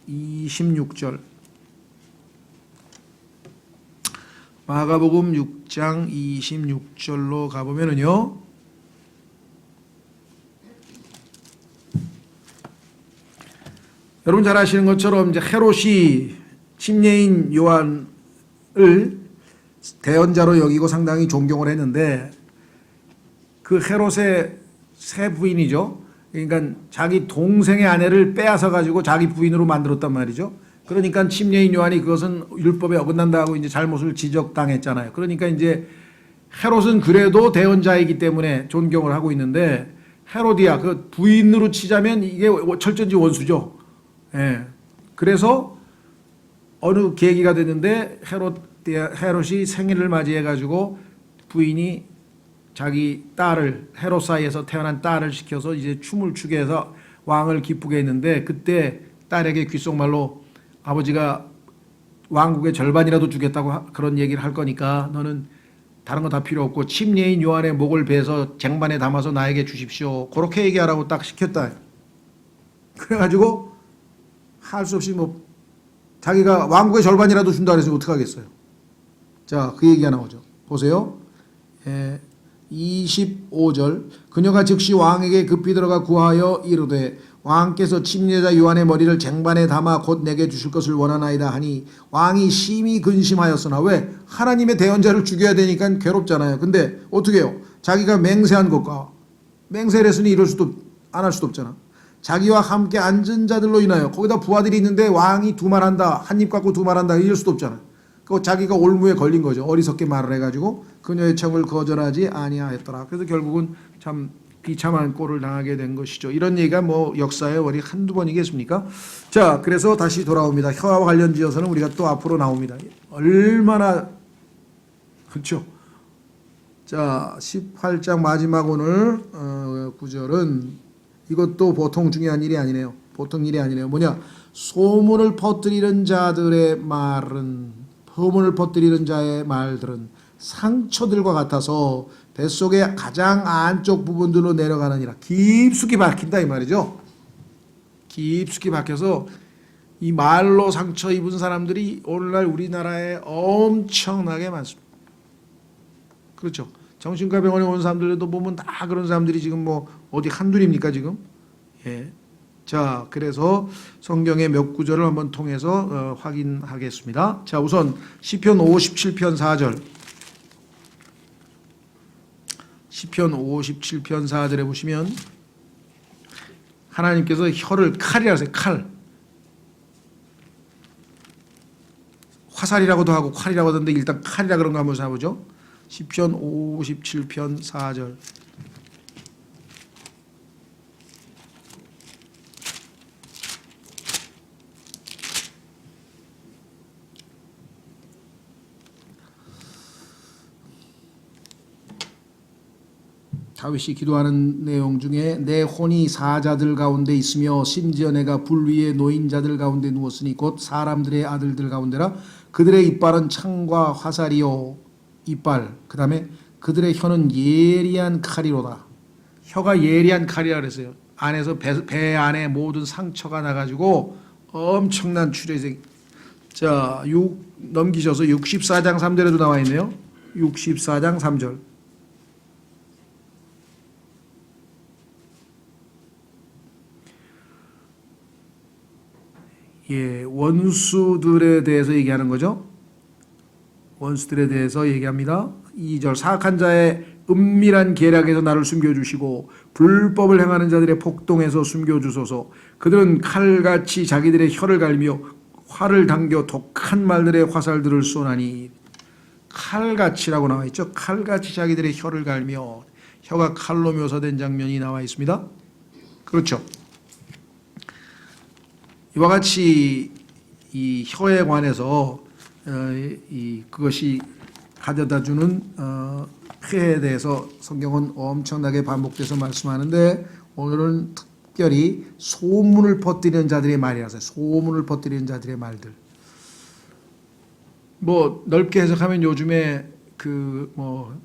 26절. 마가복음 6장 26절로 가보면은요, 여러분 잘 아시는 것처럼 이제 헤롯이 침례인 요한을 대언자로 여기고 상당히 존경을 했는데, 그 헤롯의 새 부인이죠. 그러니까 자기 동생의 아내를 빼앗아 가지고 자기 부인으로 만들었단 말이죠. 그러니까 침례인 요한이 그것은 율법에 어긋난다고 이제 잘못을 지적당했잖아요. 그러니까 이제 헤롯은 그래도 대언자이기 때문에 존경을 하고 있는데, 헤로디아 그 부인으로 치자면 이게 철저히 원수죠. 예. 그래서 어느 계기가 됐는데 헤롯이 생일을 맞이해 가지고 부인이 자기 딸을, 헤롯 사이에서 태어난 딸을 시켜서 이제 춤을 추게 해서 왕을 기쁘게 했는데, 그때 딸에게 귓속말로 아버지가 왕국의 절반이라도 주겠다고 그런 얘기를 할 거니까 너는 다른 거 다 필요 없고 침례인 요한의 목을 베서 쟁반에 담아서 나에게 주십시오. 그렇게 얘기하라고 딱 시켰다. 그래가지고 할 수 없이 뭐 자기가 왕국의 절반이라도 준다 그래서 어떻게 하겠어요. 자, 그 얘기가 나오죠. 보세요. 25절. 그녀가 즉시 왕에게 급히 들어가 구하여 이르되 왕께서 침례자 요한의 머리를 쟁반에 담아 곧 내게 주실 것을 원하나이다 하니, 왕이 심히 근심하였으나, 왜? 하나님의 대언자를 죽여야 되니까 괴롭잖아요. 근데 어떻게 해요? 자기가 맹세한 것과, 맹세를 했으니 이럴 수도 안 할 수도 없잖아. 자기와 함께 앉은 자들로 인하여, 거기다 부하들이 있는데 왕이 두말한다, 한 입 갖고 두말한다, 이럴 수도 없잖아. 그 자기가 올무에 걸린 거죠. 어리석게 말을 해가지고 그녀의 청을 거절하지 아니하였더라. 그래서 결국은 참 비참한 꼴을 당하게 된 것이죠. 이런 얘기가 뭐 역사에 우리 한두 번이겠습니까? 자, 그래서 다시 돌아옵니다. 혀와 관련지어서는 우리가 또 앞으로 나옵니다. 얼마나, 그렇죠? 자, 18장 마지막 오늘 9절은 이것도 보통 중요한 일이 아니네요. 보통 일이 아니네요. 뭐냐? 소문을 퍼뜨리는 자들의 말은, 소문을 퍼뜨리는 자의 말들은 상처들과 같아서 뱃속의 가장 안쪽 부분들로 내려가느니라. 깊숙이 박힌다 이 말이죠. 깊숙이 박혀서 이 말로 상처 입은 사람들이 오늘날 우리나라에 엄청나게 많습니다. 그렇죠. 정신과 병원에 온 사람들도 보면 다 그런 사람들이 지금 뭐 어디 한둘입니까 지금? 예. 자, 그래서 성경의 몇 구절을 한번 통해서 확인하겠습니다. 자, 우선 시편 57편 4절. 시편 57편 4절에 보시면 하나님께서 혀를 칼이라 하세요. 칼. 화살이라고도 하고 칼이라고 하던데 일단 칼이라 그런 거 한번 사보죠. 시편 57편 4절. 다윗이 기도하는 내용 중에 내 혼이 사자들 가운데 있으며 심지어 내가 불 위에 놓인 자들 가운데 누웠으니 곧 사람들의 아들들 가운데라. 그들의 이빨은 창과 화살이요. 이빨. 그 다음에 그들의 혀는 예리한 칼이로다. 혀가 예리한 칼이라 그랬어요. 안에서 배 안에 모든 상처가 나가지고 엄청난 출혈이. 자, 넘기셔서 64장 3절에도 나와 있네요. 64장 3절. 예, 원수들에 대해서 얘기하는 거죠. 원수들에 대해서 얘기합니다. 2절 사악한 자의 은밀한 계략에서 나를 숨겨주시고 불법을 행하는 자들의 폭동에서 숨겨주소서. 그들은 칼같이 자기들의 혀를 갈며 활을 당겨 독한 말들의 화살들을 쏘나니. 칼같이라고 나와 있죠. 칼같이 자기들의 혀를 갈며 혀가 칼로 묘사된 장면이 나와 있습니다. 그렇죠. 이와 같이 이 혀에 관해서 그것이 가져다주는 폐해에 대해서 성경은 엄청나게 반복돼서 말씀하는데 오늘은 특별히 소문을 퍼뜨리는 자들의 말이라서 소문을 퍼뜨리는 자들의 말들. 뭐 넓게 해석하면 요즘에 그 뭐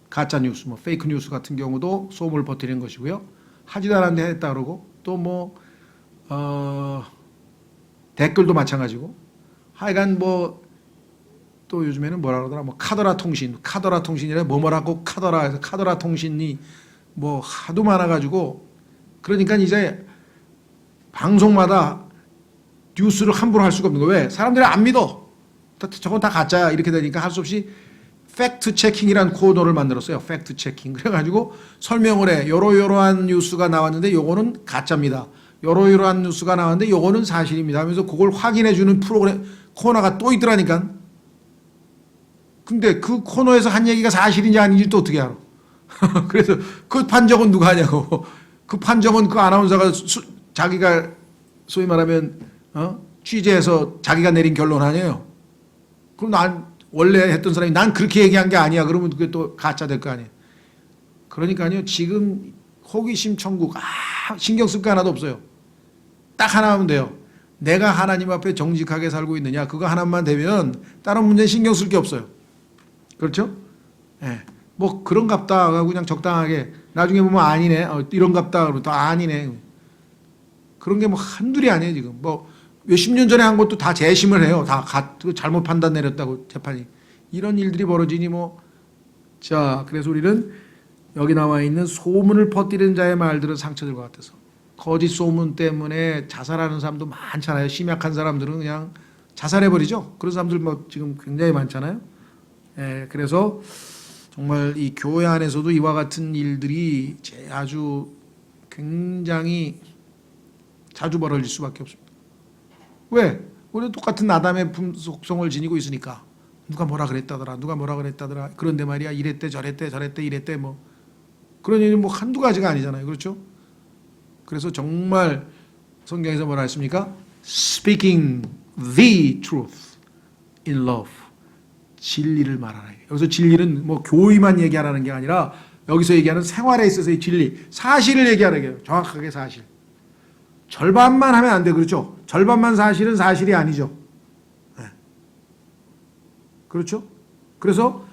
가짜 뉴스, 뭐 페이크 뉴스 같은 경우도 소문을 퍼뜨리는 것이고요. 하지도 않았는데 했다 그러고 또 뭐 댓글도 마찬가지고 하여간 뭐 또 요즘에는 뭐라 그러더라 뭐 카더라 통신이라 뭐라고 카더라에서 카더라 통신이 뭐 하도 많아가지고 그러니까 이제 방송마다 뉴스를 함부로 할 수가 없는 거예요. 왜? 사람들이 안 믿어. 저건 다 가짜야. 이렇게 되니까 할 수 없이 팩트 체킹이라는 코너를 만들었어요. 팩트 체킹. 그래가지고 설명을 해. 요러요러한 뉴스가 나왔는데 요거는 가짜입니다. 요러요러한 뉴스가 나왔는데 요거는 사실입니다. 하면서 그걸 확인해주는 프로그램 코너가 또 있더라니까. 근데 그 코너에서 한 얘기가 사실인지 아닌지 또 어떻게 알아? 그래서 그 판정은 누가 하냐고. 그 판정은 그 아나운서가 자기가 소위 말하면 취재해서 자기가 내린 결론 아니에요. 그럼 난 원래 했던 사람이 난 그렇게 얘기한 게 아니야. 그러면 그게 또 가짜 될 거 아니에요. 그러니까요. 지금 호기심 천국 신경 쓸 거 하나도 없어요. 딱 하나 하면 돼요. 내가 하나님 앞에 정직하게 살고 있느냐. 그거 하나만 되면 다른 문제는 신경 쓸 게 없어요. 그렇죠? 예. 뭐 그런갑다 하고 그냥 적당하게 나중에 보면 아니네. 이런갑다 그러면 또 아니네. 그런 게 뭐 한둘이 아니에요. 지금 뭐 몇십 년 전에 한 것도 다 재심을 해요. 다 잘못 판단 내렸다고 재판이. 이런 일들이 벌어지니 뭐. 자, 그래서 우리는 여기 나와 있는 소문을 퍼뜨리는 자의 말들은 상처될 것 같아서. 거짓 소문 때문에 자살하는 사람도 많잖아요. 심약한 사람들은 그냥 자살해버리죠. 그런 사람들 뭐 지금 굉장히 많잖아요. 예, 그래서 정말 이 교회 안에서도 이와 같은 일들이 아주 굉장히 자주 벌어질 수밖에 없습니다. 왜? 우리는 똑같은 아담의 속성을 지니고 있으니까. 누가 뭐라 그랬다더라. 누가 뭐라 그랬다더라. 그런데 말이야. 이랬대 저랬대 이랬대 뭐. 그런 일이 뭐 한두 가지가 아니잖아요. 그렇죠? 그래서 정말 성경에서 뭐라 했습니까? Speaking the truth in love. 진리를 말하라. 여기서 진리는 뭐 교의만 얘기하라는 게 아니라 여기서 얘기하는 생활에 있어서의 진리. 사실을 얘기하는 거예요. 정확하게 사실. 절반만 하면 안 돼. 그렇죠? 절반만 사실은 사실이 아니죠. 네. 그렇죠? 그래서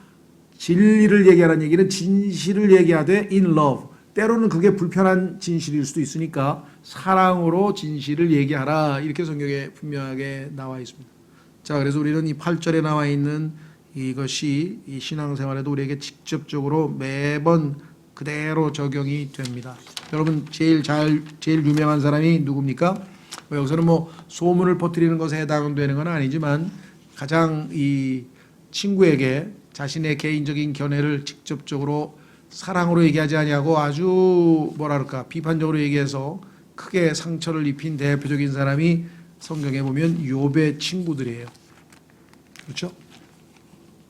진리를 얘기하라는 얘기는 진실을 얘기하되 in love. 때로는 그게 불편한 진실일 수도 있으니까 사랑으로 진실을 얘기하라. 이렇게 성경에 분명하게 나와 있습니다. 자, 그래서 우리는 이 8절에 나와 있는 이것이 이 신앙생활에도 우리에게 직접적으로 매번 그대로 적용이 됩니다. 여러분 제일 유명한 사람이 누굽니까? 여기서는 뭐 소문을 퍼뜨리는 것에 해당되는 건 아니지만 가장 이 친구에게 자신의 개인적인 견해를 직접적으로 사랑으로 얘기하지 아니하고 아주 뭐랄까 비판적으로 얘기해서 크게 상처를 입힌 대표적인 사람이 성경에 보면 욥의 친구들이에요. 그렇죠?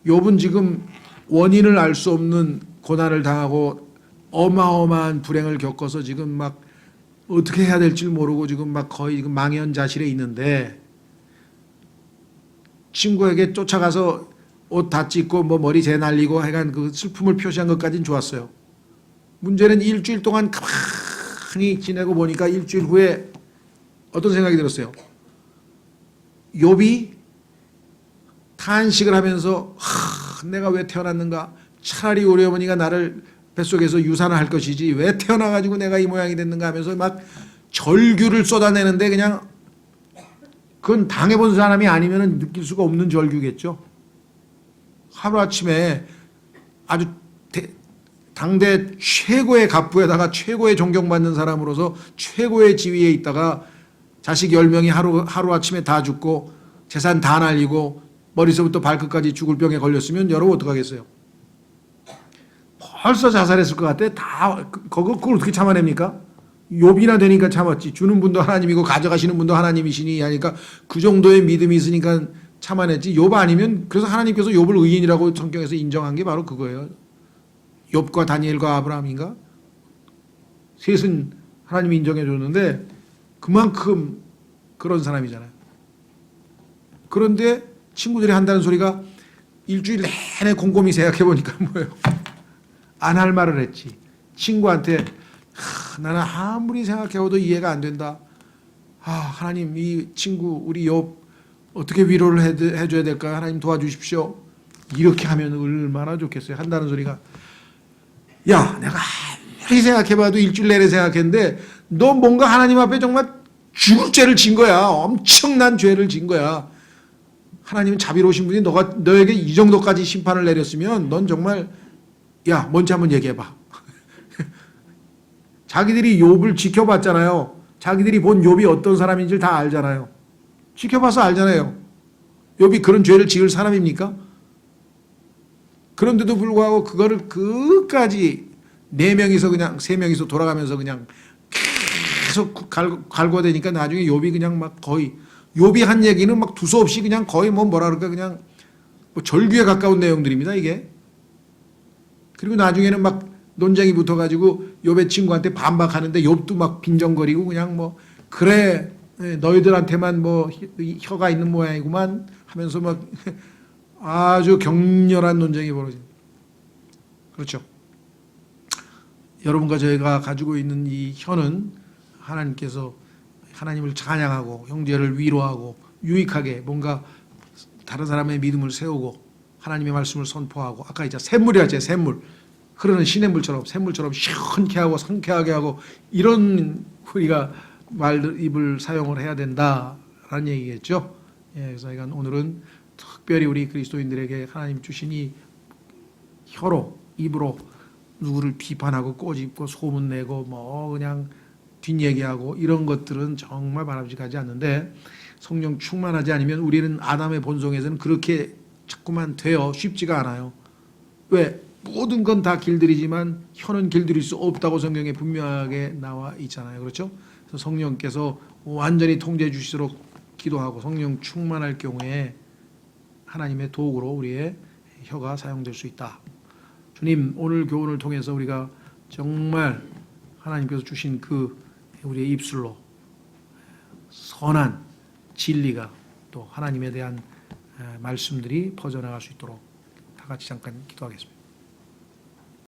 욥은 지금 원인을 알 수 없는 고난을 당하고 어마어마한 불행을 겪어서 지금 막 어떻게 해야 될지 모르고 지금 막 거의 지금 망연자실해 있는데 친구에게 쫓아가서 옷 다 찢고 뭐 머리 재 날리고 하여간 그 슬픔을 표시한 것까지는 좋았어요. 문제는 일주일 동안 가만히 지내고 보니까 일주일 후에 어떤 생각이 들었어요? 욥이 탄식을 하면서 내가 왜 태어났는가? 차라리 우리 어머니가 나를 뱃속에서 유산을 할 것이지 왜 태어나가지고 내가 이 모양이 됐는가 하면서 막 절규를 쏟아내는데 그냥 그건 당해본 사람이 아니면 느낄 수가 없는 절규겠죠. 하루아침에 아주 당대 최고의 갑부에다가 최고의 존경받는 사람으로서 최고의 지위에 있다가 자식 10명이 하루아침에 다 죽고 재산 다 날리고 머리서부터 발끝까지 죽을 병에 걸렸으면 여러분 어떡하겠어요? 벌써 자살했을 것 같아. 다 그걸 어떻게 참아냅니까? 욥이나 되니까 참았지. 주는 분도 하나님이고 가져가시는 분도 하나님이시니 하니까 그 정도의 믿음이 있으니까 참아냈지. 욥 아니면 그래서 하나님께서 욥을 의인이라고 성경에서 인정한 게 바로 그거예요. 욥과 다니엘과 아브라함인가? 셋은 하나님이 인정해 줬는데 그만큼 그런 사람이잖아요. 그런데 친구들이 한다는 소리가 일주일 내내 곰곰이 생각해 보니까 뭐예요? 안 할 말을 했지. 친구한테 나는 아무리 생각해도 이해가 안 된다. 하나님 이 친구 우리 욥 어떻게 위로를 해줘야 될까요? 하나님 도와주십시오. 이렇게 하면 얼마나 좋겠어요. 한다는 소리가 야 내가 아무리 생각해봐도 일주일 내내 생각했는데 너 뭔가 하나님 앞에 정말 죽을 죄를 진 거야. 엄청난 죄를 진 거야. 하나님은 자비로우신 분이 너에게 이 정도까지 심판을 내렸으면 넌 정말 야 뭔지 한번 얘기해봐. 자기들이 욥을 지켜봤잖아요. 자기들이 본 욥이 어떤 사람인지를 다 알잖아요. 지켜봐서 알잖아요. 욥이 그런 죄를 지을 사람입니까? 그런데도 불구하고 그거를 끝까지 4명이서 그냥 3명이서 돌아가면서 그냥 계속 갈궈대니까 나중에 욥이 그냥 막 거의 욥이 한 얘기는 막 두서없이 그냥 거의 뭐라 그럴까 그냥 뭐 절규에 가까운 내용들입니다 이게. 그리고 나중에는 막 논쟁이 붙어가지고 욥의 친구한테 반박하는데 욥도 막 빈정거리고 그냥 뭐 그래 너희들한테만 뭐 혀가 있는 모양이구만 하면서 막 아주 격렬한 논쟁이 벌어집니다. 그렇죠. 여러분과 저희가 가지고 있는 이 혀는 하나님께서 하나님을 찬양하고 형제를 위로하고 유익하게 뭔가 다른 사람의 믿음을 세우고 하나님의 말씀을 선포하고 아까 이제 샘물이었죠. 샘물. 흐르는 시냇물처럼 샘물처럼 시원케 하고 상쾌하게 하고 이런 우리가 입을 사용을 해야 된다라는 얘기겠죠. 그래서 오늘은 특별히 우리 그리스도인들에게 하나님 주신 이 혀로 입으로 누구를 비판하고 꼬집고 소문내고 뭐 그냥 뒷얘기하고 이런 것들은 정말 바람직하지 않는데 성령 충만하지 않으면 우리는 아담의 본성에서는 그렇게 자꾸만 돼요. 쉽지가 않아요. 왜? 모든 건 다 길들이지만 혀는 길들일 수 없다고 성경에 분명하게 나와 있잖아요. 그렇죠? 그래서 성령께서 완전히 통제해 주시도록 기도하고 성령 충만할 경우에 하나님의 도구로 우리의 혀가 사용될 수 있다. 주님 오늘 교훈을 통해서 우리가 정말 하나님께서 주신 그 우리의 입술로 선한 진리가 또 하나님에 대한 말씀들이 퍼져나갈 수 있도록 다 같이 잠깐 기도하겠습니다.